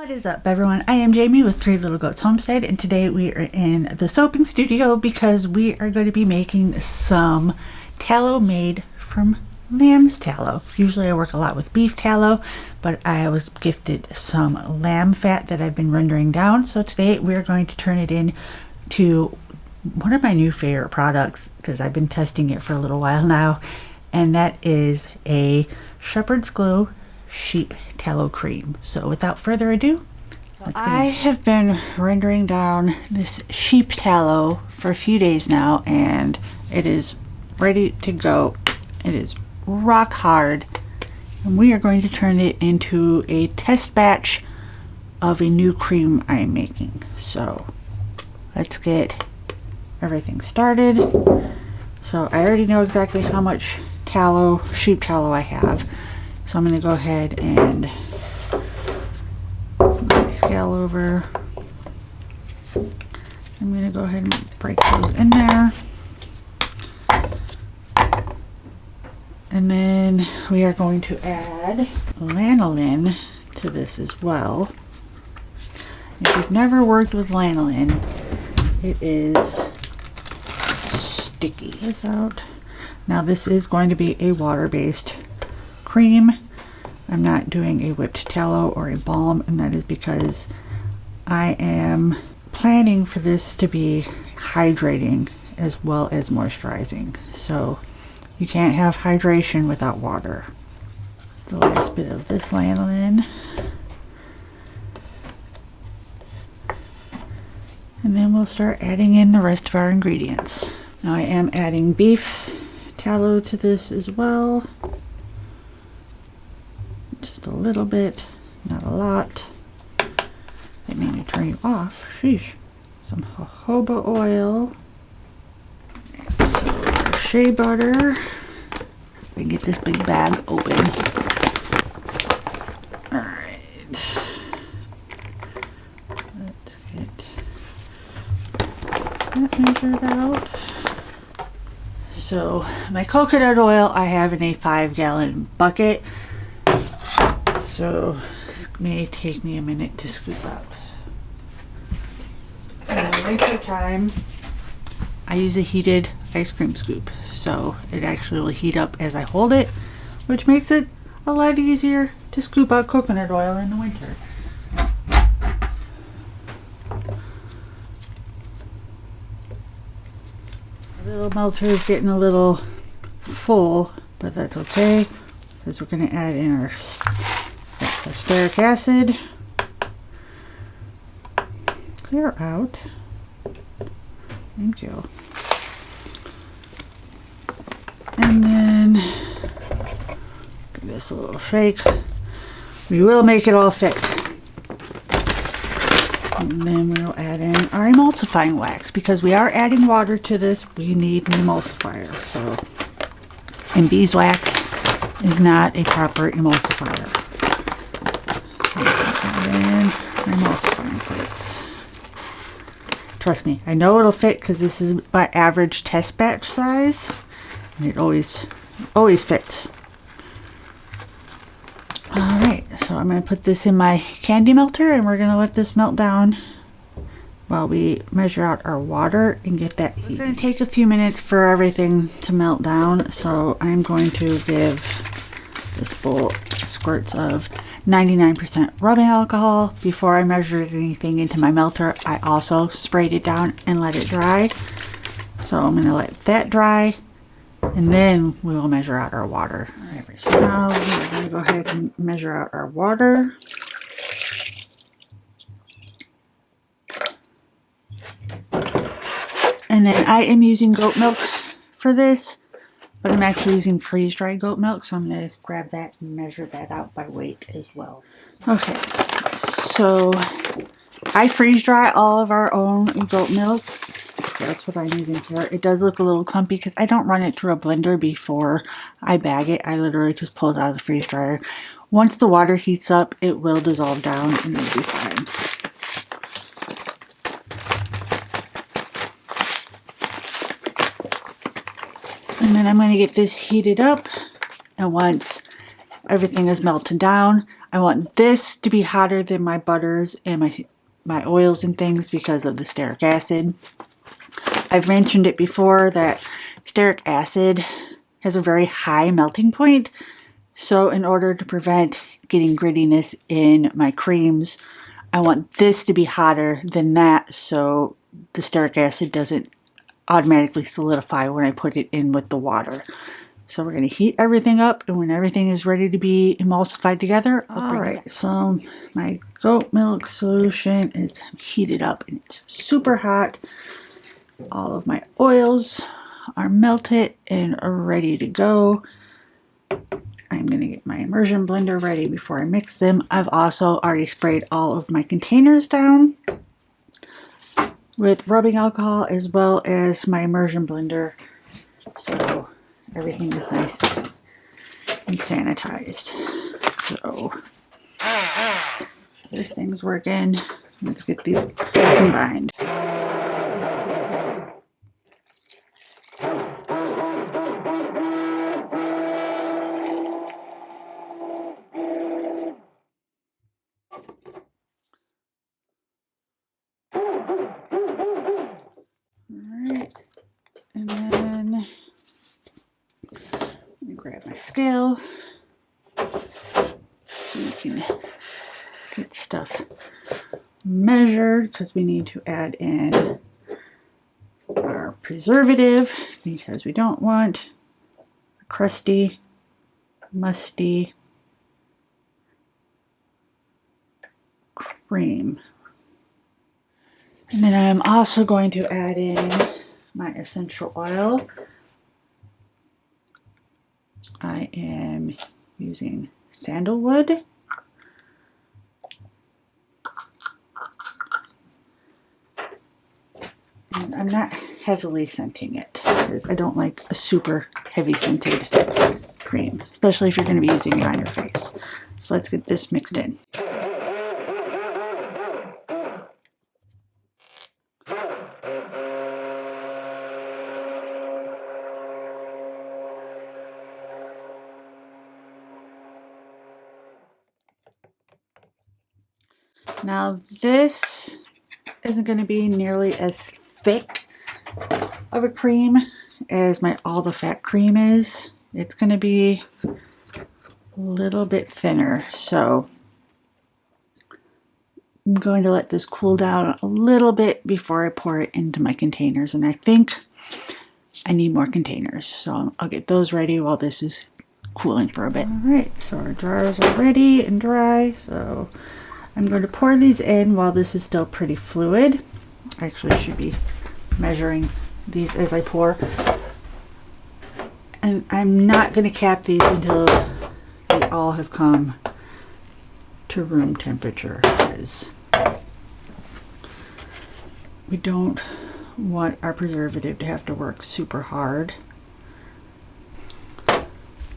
What is up, everyone? I am Jamie with Three Little Goats Homestead, and today we are in the soaping studio because we are going to be making some tallow made from lamb's tallow. Usually I work a lot with beef tallow, but I was gifted some lamb fat that I've been rendering down. So today we're going to turn it into one of my new favorite products because I've been testing it for a little while now, and that is a shepherd's glue sheep tallow cream. So without further ado, I have been rendering down this sheep tallow for a few days now, and it is ready to go. It is rock hard, and we are going to turn it into a test batch of a new cream I'm making. So let's get everything started. So I already know exactly how much tallow, sheep tallow I have. So I'm going to go ahead and move my scale over. I'm going to go ahead and break those in there. And then we are going to add lanolin to this as well. If you've never worked with lanolin, it is sticky. This out. Now this is going to be a water-based cream. I'm not doing a whipped tallow or a balm, and that is because I am planning for this to be hydrating as well as moisturizing. So you can't have hydration without water. The last bit of this lanolin. And then we'll start adding in the rest of our ingredients. Now I am adding beef tallow to this as well. Just a little bit, not a lot. That made me turn you off. Sheesh. Some jojoba oil. Some shea butter. We get this big bag open. Alright. Let's get that measured out. So my coconut oil I have in a 5-gallon bucket. So this may take me a minute to scoop out. In the winter time, I use a heated ice cream scoop, so it actually will heat up as I hold it, which makes it a lot easier to scoop out coconut oil in the winter. The little melter is getting a little full, but that's okay because we're going to add in our stearic acid. Clear out. Thank you. And then give this a little shake. We will make it all fit. And then we'll add in our emulsifying wax because we are adding water to this. We need an emulsifier. So, and beeswax is not a proper emulsifier. Emulsifying plates. Trust me, I know it'll fit because this is my average test batch size, and it always fits. Alright, so I'm going to put this in my candy melter, and we're going to let this melt down while we measure out our water and get that heat. It's going to take a few minutes for everything to melt down, so I'm going to give this bowl squirts of 99% rubbing alcohol. Before I measured anything into my melter, I also sprayed it down and let it dry. So I'm going to let that dry, and then we will measure out our water. Alright, so now we're going to go ahead and measure out our water. And then I am using goat milk for this, but I'm actually using freeze-dried goat milk, so I'm going to grab that and measure that out by weight as well. Okay, so I freeze-dry all of our own goat milk. So that's what I'm using here. It does look a little clumpy because I don't run it through a blender before I bag it. I literally just pull it out of the freeze dryer. Once the water heats up, it will dissolve down and it'll be fine. And then I'm going to get this heated up, and once everything is melted down, I want this to be hotter than my butters and my oils and things because of the stearic acid. I've mentioned it before that stearic acid has a very high melting point. So in order to prevent getting grittiness in my creams, I want this to be hotter than that so the stearic acid doesn't automatically solidify when I put it in with the water. So we're going to heat everything up, and when everything is ready to be emulsified together, alright, so my goat milk solution is heated up and it's super hot. All of my oils are melted and are ready to go. I'm going to get my immersion blender ready before I mix them. I've also already sprayed all of my containers down with rubbing alcohol as well as my immersion blender. So everything is nice and sanitized. So this thing's working. Let's get these combined. Alright, and then let me grab my scale so we can get stuff measured, because we need to add in our preservative because we don't want a crusty, musty cream. And then I'm also going to add in my essential oil. I am using sandalwood. And I'm not heavily scenting it because I don't like a super heavy scented cream, especially if you're going to be using it on your face. So let's get this mixed in. Now this isn't going to be nearly as thick of a cream as my all the fat cream is. It's going to be a little bit thinner, so I'm going to let this cool down a little bit before I pour it into my containers, and I think I need more containers, so I'll get those ready while this is cooling for a bit. Alright, so our jars are ready and dry, so I'm going to pour these in while this is still pretty fluid. I actually should be measuring these as I pour. And I'm not going to cap these until they all have come to room temperature, because we don't want our preservative to have to work super hard. And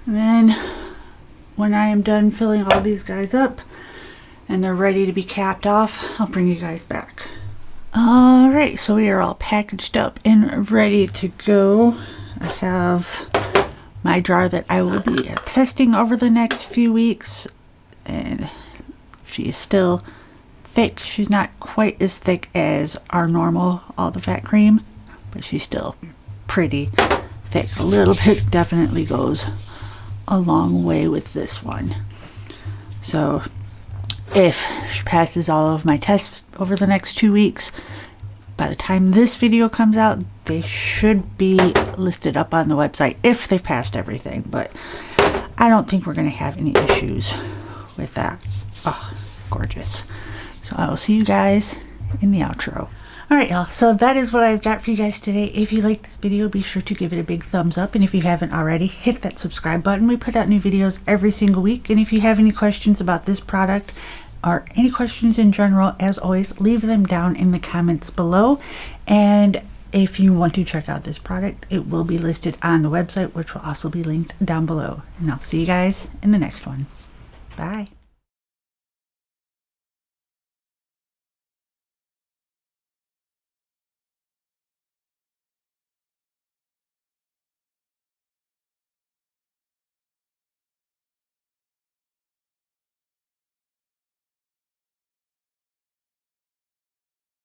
then when I am done filling all these guys up and they're ready to be capped off, I'll bring you guys back. Alright, so we are all packaged up and ready to go. I have my jar that I will be testing over the next few weeks, and she is still thick. She's not quite as thick as our normal all the fat cream, but she's still pretty thick. A little bit definitely goes a long way with this one. So if she passes all of my tests over the next 2 weeks, by the time this video comes out, they should be listed up on the website if they've passed everything, but I don't think we're going to have any issues with that. Oh, gorgeous. So I will see you guys in the outro. Alright y'all, so that is what I've got for you guys today. If you like this video, be sure to give it a big thumbs up, and if you haven't already, hit that subscribe button. We put out new videos every single week, and if you have any questions about this product or any questions in general, as always, leave them down in the comments below. And if you want to check out this product, it will be listed on the website, which will also be linked down below. And I'll see you guys in the next one. Bye.